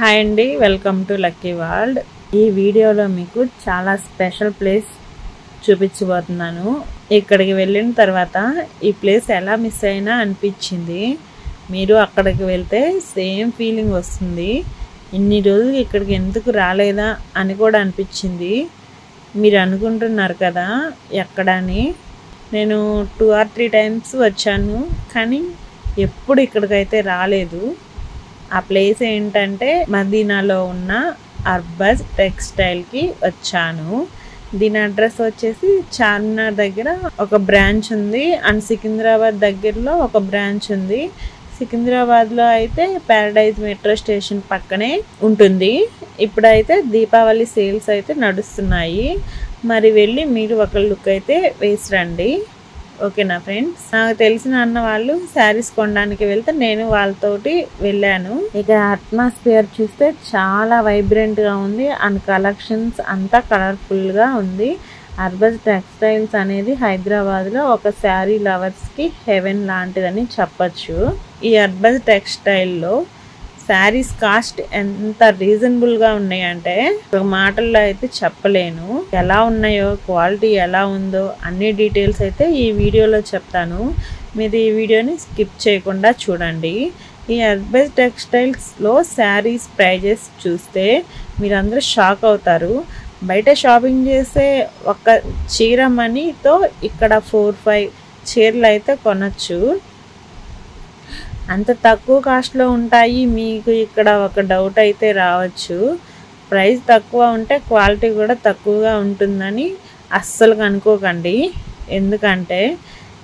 Hi అండి, welcome to lucky world. ఈ వీడియోలో మీకు చాలా స్పెషల్ ప్లేస్ చూపించబోతున్నాను. ఇక్కడికి వెళ్ళిన తర్వాత ఈ ప్లేస్ ఎలా మిస్ అయినా అనిపించింది. మీరు అక్కడికి వెళ్తే సేమ్ ఫీలింగ్ వస్తుంది. ఇన్ని రోజులు ఇక్కడికి ఎందుకు రాలేదా అని కూడా అనిపించింది. మీరు అనుకుంటున్నారు కదా ఎక్కడని. నేను 2 or 3 టైమ్స్ వచ్చాను, కానీ ఎప్పుడు ఇక్కడికైతే రాలేదు. ఆ ప్లేస్ ఏంటంటే మదీనాలో ఉన్న అర్బజ్ టెక్స్టైల్కి వచ్చాను. దీని అడ్రస్ వచ్చేసి చార్మినార్ దగ్గర ఒక బ్రాంచ్ ఉంది అండ్ సికింద్రాబాద్ దగ్గరలో ఒక బ్రాంచ్ ఉంది. సికింద్రాబాద్లో అయితే ప్యారడైజ్ మెట్రో స్టేషన్ పక్కనే ఉంటుంది. ఇప్పుడైతే దీపావళి సేల్స్ అయితే నడుస్తున్నాయి. మరి వెళ్ళి మీరు ఒక లుక్ అయితే వేసి రండి. ఓకేనా ఫ్రెండ్స్. నాకు తెలిసిన అన్న వాళ్ళు శారీస్ కొనడానికి వెళ్తే నేను వాళ్ళతోటి వెళ్ళాను. ఇక అట్మాస్ఫియర్ చూస్తే చాలా వైబ్రెంట్గా ఉంది అండ్ కలెక్షన్స్ అంతా కలర్ఫుల్గా ఉంది. అర్బజ్ టెక్స్టైల్స్ అనేది హైదరాబాద్లో ఒక శారీ లవర్స్కి హెవెన్ లాంటిదని చెప్పచ్చు. ఈ అర్బజ్ టెక్స్టైల్లో శారీస్ కాస్ట్ ఎంత రీజనబుల్గా ఉన్నాయంటే ఒక మాటల్లో అయితే చెప్పలేను. ఎలా ఉన్నాయో, క్వాలిటీ ఎలా ఉందో అన్ని డీటెయిల్స్ అయితే ఈ వీడియోలో చెప్తాను. మీరు ఈ వీడియోని స్కిప్ చేయకుండా చూడండి. ఈ అర్బజ్ టెక్స్టైల్స్లో శారీస్ ప్రైజెస్ చూస్తే మీరందరూ షాక్ అవుతారు. బయట షాపింగ్ చేసే ఒక చీర మనీతో ఇక్కడ 4-5 చీరలు అయితే కొనచ్చు. అంత తక్కువ కాస్ట్లో ఉంటాయి. మీకు ఇక్కడ ఒక డౌట్ అయితే రావచ్చు, ప్రైస్ తక్కువ ఉంటే క్వాలిటీ కూడా తక్కువగా ఉంటుందని. అస్సలు అనుకోకండి. ఎందుకంటే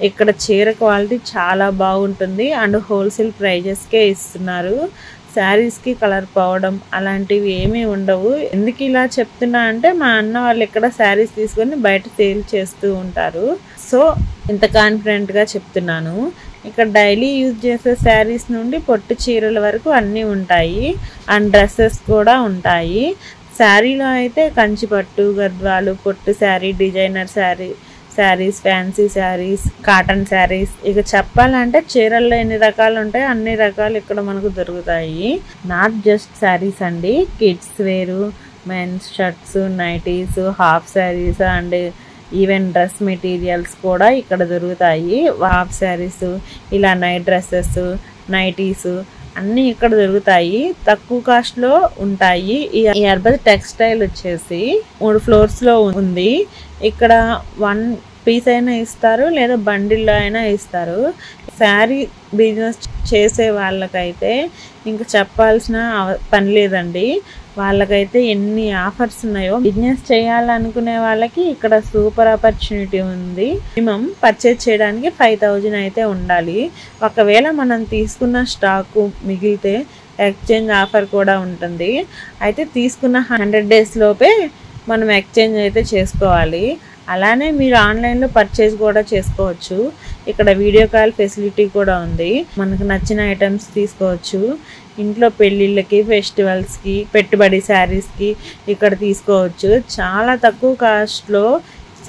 ఇక్కడ చీర క్వాలిటీ చాలా బాగుంటుంది అండ్ హోల్సేల్ ప్రైజెస్కే ఇస్తున్నారు. శారీస్కి కలర్ పోవడం అలాంటివి ఏమీ ఉండవు. ఎందుకు ఇలా చెప్తున్నా అంటే మా అన్న వాళ్ళు ఇక్కడ శారీస్ తీసుకొని బయట సేల్ చేస్తూ ఉంటారు. సో ఇంత కాన్ఫిడెంట్గా చెప్తున్నాను. ఇక్కడ డైలీ యూజ్ చేసే శారీస్ నుండి పొట్టు చీరల వరకు అన్నీ ఉంటాయి అండ్ డ్రెస్సెస్ కూడా ఉంటాయి. శారీలో అయితే కంచిపట్టు, గద్వాలు, పొట్టు sari, designer saris, fancy saris, cotton saris. ఇక చెప్పాలంటే చీరల్లో ఎన్ని రకాలు ఉంటాయి అన్ని రకాలు ఇక్కడ మనకు దొరుకుతాయి. నాట్ జస్ట్ శారీస్ అండి, కిడ్స్ వేరు, men's shirts, nighties, half sarees and even dress materials కూడా ఇక్కడ దొరుకుతాయి. హాఫ్ శారీస్, ఇలా నైట్ డ్రెస్సెస్, నైటీస్ అన్నీ ఇక్కడ దొరుకుతాయి. తక్కువ కాస్ట్లో ఉంటాయి. ఈ అర్బజ్ టెక్స్టైల్ వచ్చేసి 3 ఫ్లోర్స్లో ఉంది. ఇక్కడ 1 పీస్ అయినా ఇస్తారు లేదా బండిల్లో అయినా ఇస్తారు. శారీ బిజినెస్ చేసే వాళ్ళకైతే ఇంకా చెప్పాల్సిన పని లేదండి. వాళ్ళకైతే ఎన్ని ఆఫర్స్ ఉన్నాయో. బిజినెస్ చేయాలనుకునే వాళ్ళకి ఇక్కడ సూపర్ ఆపర్చునిటీ ఉంది. మినిమం పర్చేజ్ చేయడానికి 5,000 అయితే ఉండాలి. ఒకవేళ మనం తీసుకున్న స్టాకు మిగిలితే ఎక్స్చేంజ్ ఆఫర్ కూడా ఉంటుంది. అయితే తీసుకున్న 100 days లోపే మనం ఎక్స్చేంజ్ అయితే చేసుకోవాలి. అలానే మీరు ఆన్లైన్లో పర్చేజ్ కూడా చేసుకోవచ్చు. ఇక్కడ వీడియో కాల్ ఫెసిలిటీ కూడా ఉంది. మనకు నచ్చిన ఐటమ్స్ తీసుకోవచ్చు. ఇంట్లో పెళ్ళిళ్ళకి, ఫెస్టివల్స్కి, పెట్టుబడి శారీస్కి ఇక్కడ తీసుకోవచ్చు. చాలా తక్కువ కాస్ట్లో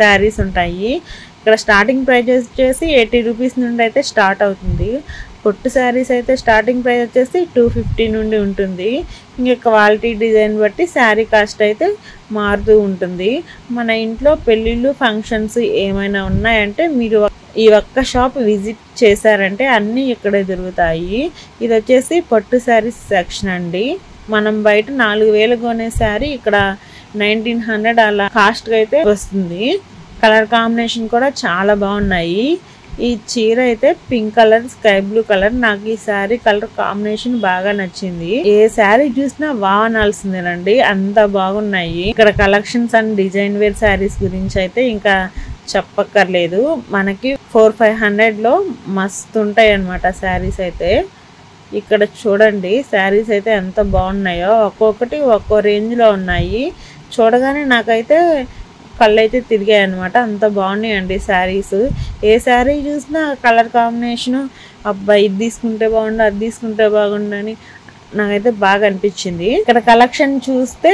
శారీస్ ఉంటాయి. ఇక్కడ స్టార్టింగ్ ప్రైస్ వచ్చేసి 80 రూపీస్ నుండి అయితే స్టార్ట్ అవుతుంది. పొట్టు శారీస్ అయితే స్టార్టింగ్ ప్రైస్ వచ్చేసి 250 నుండి ఉంటుంది. ఇంకా క్వాలిటీ, డిజైన్ బట్టి శారీ కాస్ట్ అయితే మారుతూ ఉంటుంది. మన ఇంట్లో పెళ్ళిళ్ళు, ఫంక్షన్స్ ఏమైనా ఉన్నాయంటే మీరు ఈ ఒక్క షాప్ విజిట్ చేశారంటే అన్నీ ఇక్కడే దొరుకుతాయి. ఇది వచ్చేసి పట్టు శారీస్ సెక్షన్ అండి. మనం బయట 4,000 కొనే శారీ ఇక్కడ 1,900 అలా కాస్ట్గా అయితే వస్తుంది. కలర్ కాంబినేషన్ కూడా చాలా బాగున్నాయి. ఈ చీర అయితే pink colour, sky blue colour. నాకు ఈ శారీ కలర్ కాంబినేషన్ బాగా నచ్చింది. ఏ శారీ చూసినా బాగునాల్సిందేనండి, అంత బాగున్నాయి. ఇక్కడ collections and design wear sarees గురించి అయితే ఇంకా చెప్పక్కర్లేదు. మనకి 400-500లో మస్తు ఉంటాయి అన్నమాట శారీస్ అయితే. ఇక్కడ చూడండి శారీస్ అయితే ఎంత బాగున్నాయో. ఒక్కొక్కటి ఒక్కో రేంజ్లో ఉన్నాయి. చూడగానే నాకైతే కళ్ళు అయితే తిరిగాయి అనమాట. అంత బాగున్నాయండి శారీస్. ఏ శారీ చూసినా కలర్ కాంబినేషను, అబ్బాయి ఇది తీసుకుంటే బాగుండు, అది తీసుకుంటే బాగుండని నాకైతే బాగా అనిపించింది. ఇక్కడ కలెక్షన్ చూస్తే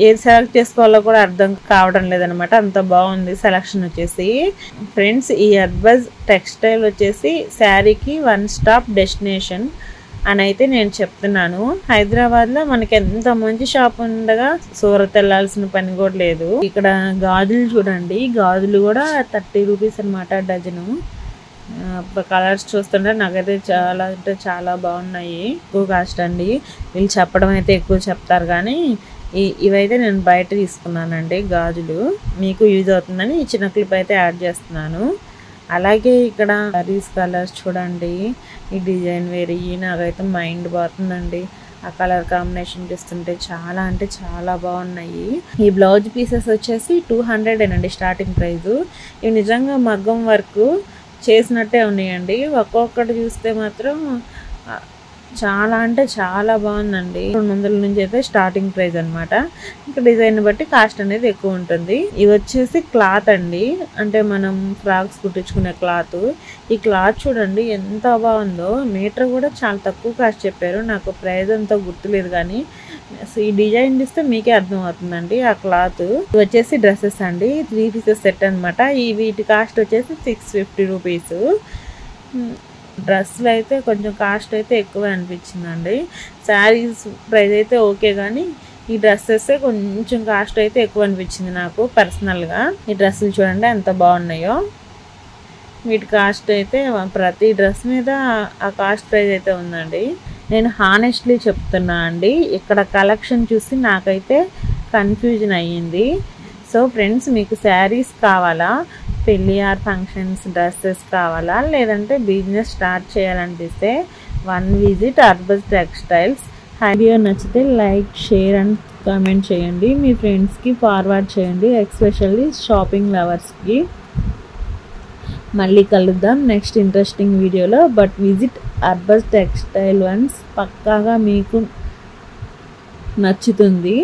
ఏది సెలెక్ట్ చేసుకోవాలో కూడా అర్థం కావడం లేదనమాట. అంత బాగుంది సెలెక్షన్ వచ్చేసి. ఫ్రెండ్స్, ఈ అర్బజ్ టెక్స్టైల్ వచ్చేసి శారీకి 1 స్టాప్ డెస్టినేషన్. అని అయితే నేను చెప్తున్నాను. హైదరాబాద్లో మనకి ఎంత మంచి షాప్ ఉండగా సూరత్ వెళ్ళాల్సిన పని కూడా లేదు. ఇక్కడ గాజులు చూడండి, గాజులు కూడా 30 రూపీస్ అనమాట డజను. కలర్స్ చూస్తుంటే నాకైతే చాలా అంటే చాలా బాగున్నాయి. ఎక్కువ కాస్ట్ అండి, వీళ్ళు చెప్పడం అయితే ఎక్కువ చెప్తారు కానీ ఇవైతే నేను బయట తీసుకున్నానండి గాజులు. మీకు యూజ్ అవుతుందని ఈ చిన్న క్లిప్ అయితే యాడ్ చేస్తున్నాను. అలాగే ఇక్కడ సారీస్ కలర్స్ చూడండి, ఈ డిజైన్ వేరే నాకైతే మైండ్ పోతుందండి. ఆ కలర్ కాంబినేషన్ చూస్తుంటే చాలా అంటే చాలా బాగున్నాయి. ఈ బ్లౌజ్ పీసెస్ వచ్చేసి 200 అండి స్టార్టింగ్ ప్రైస్. ఇవి నిజంగా మగ్గం వర్క్ చేసినట్టే ఉన్నాయండి. ఒక్కొక్కటి చూస్తే మాత్రం చాలా అంటే చాలా బాగుందండి. 200 నుంచి అయితే స్టార్టింగ్ ప్రైస్ అనమాట. ఇంకా డిజైన్ బట్టి కాస్ట్ అనేది ఎక్కువ ఉంటుంది. ఇవి వచ్చేసి క్లాత్ అండి, అంటే మనం ఫ్రాక్స్ కుట్టించుకునే క్లాత్. ఈ క్లాత్ చూడండి ఎంత బాగుందో. మీటర్ కూడా చాలా తక్కువ కాస్ట్ చెప్పారు, నాకు ప్రైస్ అంతా గుర్తులేదు కానీ ఈ డిజైన్ చూస్తే మీకే అర్థం అవుతుందండి. ఆ క్లాత్ వచ్చేసి డ్రెస్సెస్ అండి, 3 పీసెస్ సెట్ అనమాట. వీటి కాస్ట్ వచ్చేసి 650 రూపీస్. డ్రెస్సులు అయితే కొంచెం కాస్ట్ అయితే ఎక్కువ అనిపించిందండి. శారీస్ ప్రైస్ అయితే ఓకే కానీ ఈ డ్రెస్సెస్ కొంచెం కాస్ట్ అయితే ఎక్కువ అనిపించింది నాకు పర్సనల్గా. ఈ డ్రెస్సులు చూడండి ఎంత బాగున్నాయో. వీటి కాస్ట్ అయితే ప్రతి డ్రెస్ మీద ఆ కాస్ట్ ప్రైస్ అయితే ఉందండి. నేను హానెస్ట్లీ చెప్తున్నా అండి, ఇక్కడ కలెక్షన్ చూసి నాకైతే కన్ఫ్యూజన్ అయ్యింది. సో ఫ్రెండ్స్, మీకు శారీస్ కావాలా, పెళ్ళి ఆర్ ఫంక్షన్స్ డ్రెస్సెస్ కావాలా, లేదంటే బిజినెస్ స్టార్ట్ చేయాలనిపిస్తే వన్ విజిట్ అర్బస్ టెక్స్టైల్స్. వీడియో నచ్చితే లైక్, షేర్ అండ్ కామెంట్ చేయండి. మీ ఫ్రెండ్స్కి ఫార్వర్డ్ చేయండి, ఎస్పెషల్లీ షాపింగ్ లవర్స్కి. మళ్ళీ కలుద్దాం నెక్స్ట్ ఇంట్రెస్టింగ్ వీడియోలో. బట్ విజిట్ అర్బస్ టెక్స్టైల్ వన్స్, పక్కాగా మీకు నచ్చుతుంది.